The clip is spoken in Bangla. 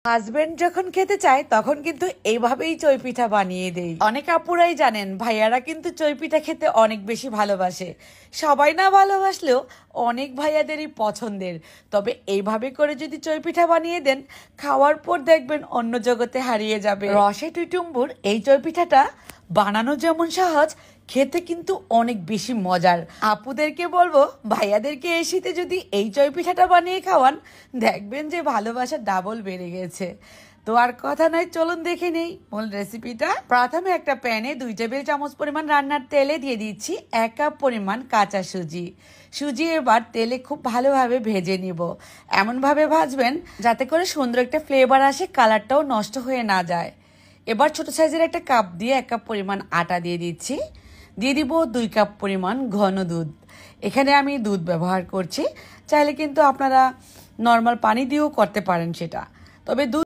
হাজবেন্ড যখন খেতে চায় তখন কিন্তু এইভাবেই চই পিঠা বানিয়ে দেই। অনেক আপুরাই জানেন ভাইয়ারা কিন্তু চই পিঠা খেতে অনেক বেশি ভালোবাসে। সবাই না ভালোবাসলেও অনেক ভাইয়াদেরই পছন্দের। তবে এইভাবে করে যদি চই পিঠা বানিয়ে দেন, খাওয়ার পর দেখবেন অন্য জগতে হারিয়ে যাবে। রসে টুইটুম্বুর এই চই পিঠাটা বানানো যেমন সহজ, খেতে কিন্তু অনেক বেশি মজার। আপুদেরকে বলবো ভাইয়াদেরকে এই শীতে যদি এই চই পিঠাটা বানিয়ে খাওয়ান, দেখবেন যে ভালোবাসা ডাবল বেড়ে গেছে। তো আর কথা নয়, চলুন দেখে নেই মূল রেসিপিটা। প্রথমে একটা প্যানে 2 টেবিল চামচ পরিমাণ রান্নার তেলে দিয়ে দিচ্ছি 1 কাপ পরিমাণ কাঁচা সুজি। সুজি এবার তেলে খুব ভালোভাবে ভেজে নিব। এমনভাবে ভাজবেন যাতে করে সুন্দর একটা ফ্লেভার আসে, কালারটাও নষ্ট হয়ে না যায়। এবার ছোট সাইজের একটা কাপ দিয়ে 1 কাপ পরিমাণ আটা দিয়ে দিচ্ছি। দিয়ে দিব 2 কাপ পরিমাণ ঘন দুধ। এখানে আমি দুধ ব্যবহার করছি, চাইলে কিন্তু আপনারা নর্মাল পানি দিয়েও করতে পারেন সেটা। তবে দুধ